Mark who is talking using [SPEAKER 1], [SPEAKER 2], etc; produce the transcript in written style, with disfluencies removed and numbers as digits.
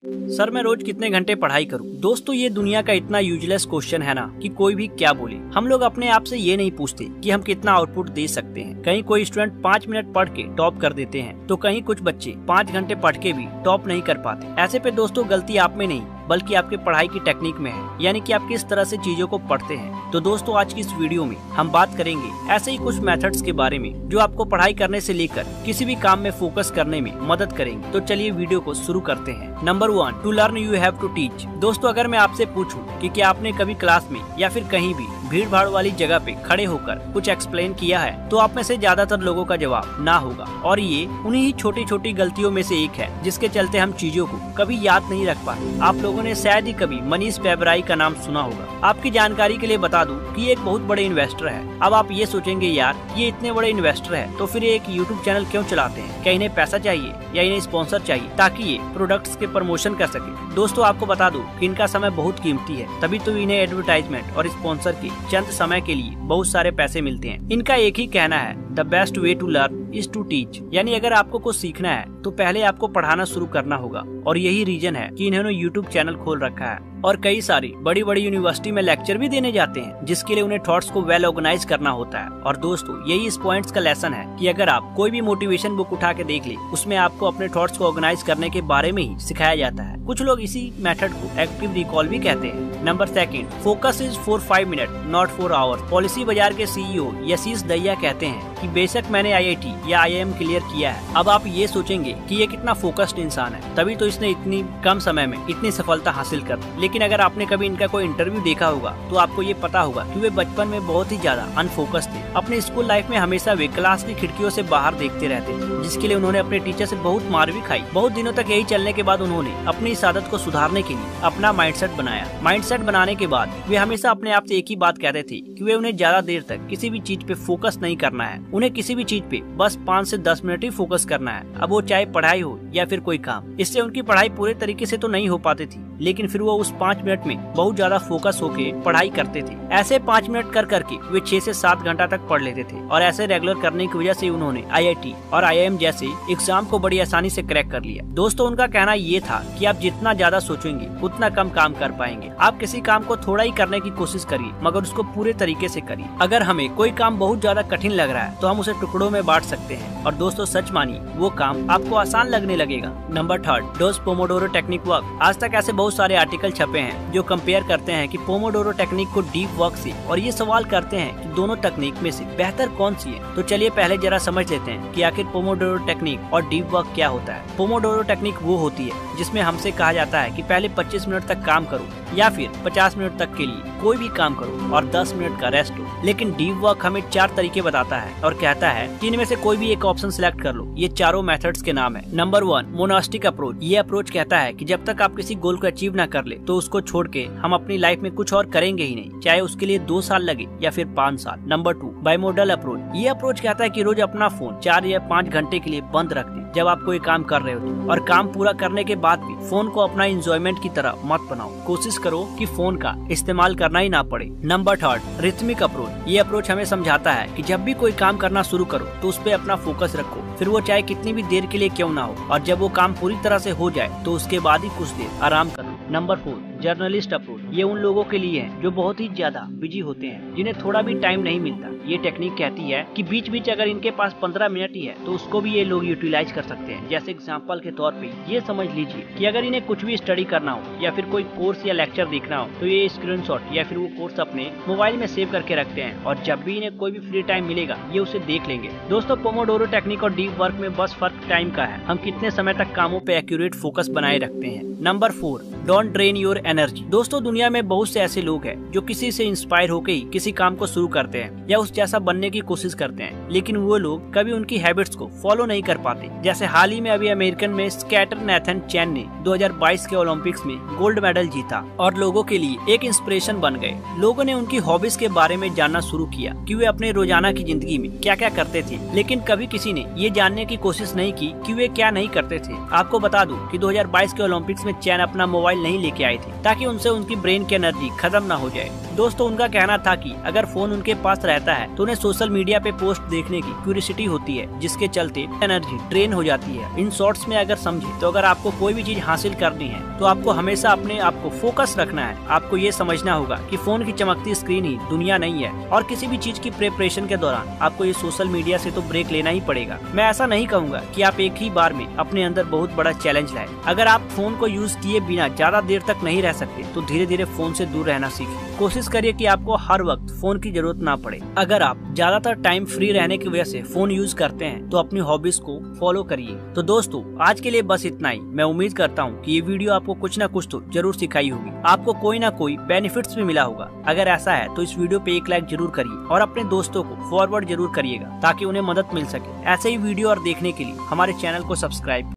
[SPEAKER 1] Sir मैं रोज कितने घंटे पढ़ाई करूं? दोस्तों ये दुनिया का इतना यूजलेस क्वेश्चन है ना कि कोई भी क्या बोले। हम लोग अपने आप से ये नहीं पूछते कि हम कितना आउटपुट दे सकते हैं। कहीं कोई स्टूडेंट 5 मिनट पढ़ के टॉप कर देते हैं तो कहीं कुछ बच्चे 5 घंटे पढ़ के भी टॉप नहीं कर पाते। ऐसे पे दोस्तों गलती आप में नहीं बल्कि आपके पढ़ाई की टेक्निक में है, यानी कि आप किस तरह से चीजों को पढ़ते हैं। तो दोस्तों आज की इस वीडियो में हम बात करेंगे ऐसे ही कुछ मेथड्स के बारे में जो आपको पढ़ाई करने से लेकर किसी भी काम में फोकस करने में मदद करेंगे। तो चलिए वीडियो को शुरू करते हैं। Number 1, to learn you have to teach. दोस्तों अगर मैं आपसे पूछूं कि क्या आपने कभी क्लास में या फिर कहीं भी भीड़ भाड़ वाली जगह पे खड़े होकर कुछ एक्सप्लेन किया है तो आप में से ज्यादातर लोगों का जवाब ना होगा। और ये उन्हीं ही छोटी छोटी गलतियों में से एक है जिसके चलते हम चीजों को कभी याद नहीं रख पाते। आप लोगों ने शायद ही कभी मनीष पेबराई का नाम सुना होगा। आपकी जानकारी के लिए बता दूं कि ये एक बहुत बड़े इन्वेस्टर है। अब आप ये सोचेंगे यार ये इतने बड़े इन्वेस्टर है तो फिर एक यूट्यूब चैनल क्यों चलाते हैं? क्या इन्हें पैसा चाहिए या इन्हें स्पॉन्सर चाहिए ताकि ये प्रोडक्ट्स के प्रमोशन कर सके? दोस्तों आपको बता दूं कि इनका समय बहुत कीमती है, तभी तो इन्हें एडवर्टाइजमेंट और स्पॉन्सर के चंद समय के लिए बहुत सारे पैसे मिलते हैं। इनका एक ही कहना है, the best way to learn is to teach, यानी अगर आपको कुछ सीखना है तो पहले आपको पढ़ाना शुरू करना होगा। और यही रीजन है कि इन्होंने यूट्यूब चैनल खोल रखा है और कई सारी बड़ी बड़ी यूनिवर्सिटी में लेक्चर भी देने जाते हैं जिसके लिए उन्हें थॉट्स को वेल ऑर्गेनाइज करना होता है। और दोस्तों यही इस पॉइंट्स का लेसन है कि अगर आप कोई भी मोटिवेशन बुक उठा के देख ले उसमें आपको अपने थॉट्स को ऑर्गेनाइज करने के बारे में ही सिखाया जाता है। कुछ लोग इसी मेथड को एक्टिव रिकॉल भी कहते हैं। Number 2, focus is for 5 minute not 4 hours. Policy बाजार के सीईओ यशीश दहिया कहते हैं कि बेशक मैंने आईआईटी या आईआईएम क्लियर किया है। अब आप ये सोचेंगे कि ये कितना फोकस्ड इंसान है, तभी तो इसने इतनी कम समय में इतनी सफलता हासिल कर ली। लेकिन अगर आपने कभी इनका कोई इंटरव्यू देखा होगा तो आपको ये पता होगा कि वे बचपन में बहुत ही ज्यादा अनफोकस्ड थे। अपने स्कूल लाइफ में हमेशा वे क्लास की खिड़कियों से बाहर देखते रहते थे, जिसके लिए उन्होंने अपने टीचर से बहुत मार भी खाई। बहुत दिनों तक यही चलने के बाद उन्होंने अपनी इस आदत को सुधारने के लिए अपना माइंडसेट बनाया। माइंडसेट बनाने के बाद वे हमेशा अपने आप से एक ही बात कहते थे कि वे उन्हें ज्यादा देर तक किसी भी चीज पे फोकस नहीं करना है। उन्हें किसी भी चीज पे बस 5 से 10 मिनट ही फोकस करना है, अब वो चाहे पढ़ाई हो या फिर कोई काम। इससे उनकी पढ़ाई पूरे तरीके से तो नहीं हो पाती थी, लेकिन फिर वो उस 5 मिनट में बहुत ज्यादा फोकस होके पढ़ाई करते थे। ऐसे 5 मिनट कर करके वे 6 से 7 घंटा तक पढ़ लेते थे और ऐसे रेगुलर करने की वजह से उन्होंने आईआईटी और आईआईएम जैसे एग्जाम को बड़ी आसानी से क्रैक कर लिया। दोस्तों उनका कहना ये था कि आप जितना ज्यादा सोचेंगे उतना कम काम कर पाएंगे। आप किसी काम को थोड़ा ही करने की कोशिश करिए मगर उसको पूरे तरीके से करिए। अगर हमें कोई काम बहुत ज्यादा कठिन लग रहा है तो हम उसे टुकड़ों में बांट सकते हैं और दोस्तों सच मानिए वो काम आपको आसान लगने लगेगा। Number 3, dose Pomodoro technique work. आज तक ऐसे बहुत सारे आर्टिकल छपे हैं जो कंपेयर करते हैं कि पोमोडोरो टेक्निक को डीप वर्क से, और ये सवाल करते हैं कि दोनों तकनीक में से बेहतर कौन सी है। तो चलिए पहले जरा समझ लेते हैं कि आखिर पोमोडोरो टेक्निक और डीप वर्क क्या होता है। पोमोडोरो टेक्निक वो होती है जिसमें हमसे कहा जाता है कि पहले 25 मिनट तक काम करो या फिर 50 मिनट तक के लिए कोई भी काम करो और 10 मिनट का रेस्ट लो। लेकिन डीप वर्क हमें 4 तरीके बताता है और कहता है कि इनमें से कोई भी एक ऑप्शन सिलेक्ट कर लो। ये चारों मेथड्स के नाम है। Number 1, monastic approach. ये अप्रोच कहता है कि जब तक आप किसी गोल को अचीव ना कर ले तो उसको छोड़ के हम अपनी लाइफ में कुछ और करेंगे ही नहीं, चाहे उसके लिए 2 साल लगे या फिर 5 साल। Number 2, bimodal approach. ये अप्रोच कहता है कि रोज अपना फोन 4 या 5 घंटे के लिए बंद रख दे जब आप कोई काम कर रहे हो, और काम पूरा करने के बाद भी फोन को अपना एंजॉयमेंट की तरह मत बनाओ। कोशिश करो कि फोन का इस्तेमाल करना ही ना पड़े। Number 3, rhythmic approach. ये अप्रोच हमें समझाता है कि जब भी कोई काम करना शुरू करो तो उस पे अपना फोकस रखो, फिर वो चाहे कितनी भी देर के लिए क्यों ना हो, और जब वो काम पूरी तरह से हो जाए तो उसके बाद ही कुछ देर आराम करो। Number 4, journalist approach. ये उन लोगों के लिए है जो बहुत ही ज्यादा बिजी होते हैं, जिन्हें थोड़ा भी टाइम नहीं मिलता। ये टेक्निक कहती है कि बीच बीच अगर इनके पास 15 मिनट ही है तो उसको भी ये लोग यूटिलाइज कर सकते हैं। जैसे एग्जांपल के तौर पे ये समझ लीजिए कि अगर इन्हें कुछ भी स्टडी करना हो या फिर कोई कोर्स या लेक्चर देखना हो तो ये स्क्रीनशॉट या फिर वो कोर्स अपने मोबाइल में सेव करके रखते हैं और जब भी इन्हें कोई भी फ्री टाइम मिलेगा ये उसे देख लेंगे। दोस्तों पोमोडोरो टेक्निक और डीप वर्क में बस फर्क टाइम का है, हम कितने समय तक कामों पे एक्यूरेट फोकस बनाए रखते हैं। Number 4, don't drain your energy. दोस्तों दुनिया में बहुत से ऐसे लोग हैं जो किसी से इंस्पायर होकर ही किसी काम को शुरू करते हैं या उस जैसा बनने की कोशिश करते हैं, लेकिन वो लोग कभी उनकी हैबिट्स को फॉलो नहीं कर पाते। जैसे हाल ही में अभी अमेरिकन में स्केटर नेथन चैन ने 2022 के ओलंपिक्स में गोल्ड मेडल जीता और लोगों के लिए एक इंस्पिरेशन बन गए। लोगों ने उनकी हॉबीज के बारे में जानना शुरू किया कि वे अपने रोजाना की जिंदगी में क्या क्या करते थे, लेकिन कभी किसी ने ये जानने की कोशिश नहीं की कि वे क्या नहीं करते थे। आपको बता दूं कि 2022 के ओलंपिक्स में चैन अपना मोबाइल नहीं लेके आए थे ताकि उनसे उनकी ब्रेन की एनर्जी खत्म ना हो जाए। दोस्तों उनका कहना था कि अगर फोन उनके पास रहता है तो उन्हें सोशल मीडिया पे पोस्ट देखने की क्यूरियोसिटी होती है, जिसके चलते एनर्जी ड्रेन हो जाती है। इन शॉर्ट्स में अगर समझे तो अगर आपको कोई भी चीज हासिल करनी है तो आपको हमेशा अपने आप को फोकस रखना है। आपको ये समझना होगा कि फोन की चमकती स्क्रीन ही दुनिया नहीं है और किसी भी चीज की प्रिपरेशन के दौरान आपको ये सोशल मीडिया से तो ब्रेक लेना ही पड़ेगा। मैं ऐसा नहीं कहूँगा कि आप एक ही बार में अपने अंदर बहुत बड़ा चैलेंज लाए। अगर आप फोन को यूज किए बिना ज्यादा देर तक नहीं रह सकते तो धीरे धीरे फोन से दूर रहना सीखिए। कोशिश करिए कि आपको हर वक्त फोन की जरूरत ना पड़े। अगर आप ज्यादातर टाइम फ्री रहने की वजह से फोन यूज करते हैं तो अपनी हॉबीज को फॉलो करिए। तो दोस्तों आज के लिए बस इतना ही। मैं उम्मीद करता हूँ कि ये वीडियो आपको कुछ ना कुछ तो जरूर सिखाई होगी, आपको कोई ना कोई बेनिफिट्स भी मिला होगा। अगर ऐसा है तो इस वीडियो पे एक लाइक जरूर करिए और अपने दोस्तों को फॉरवर्ड जरूर करिएगा ताकि उन्हें मदद मिल सके। ऐसे ही वीडियो और देखने के लिए हमारे चैनल को सब्सक्राइब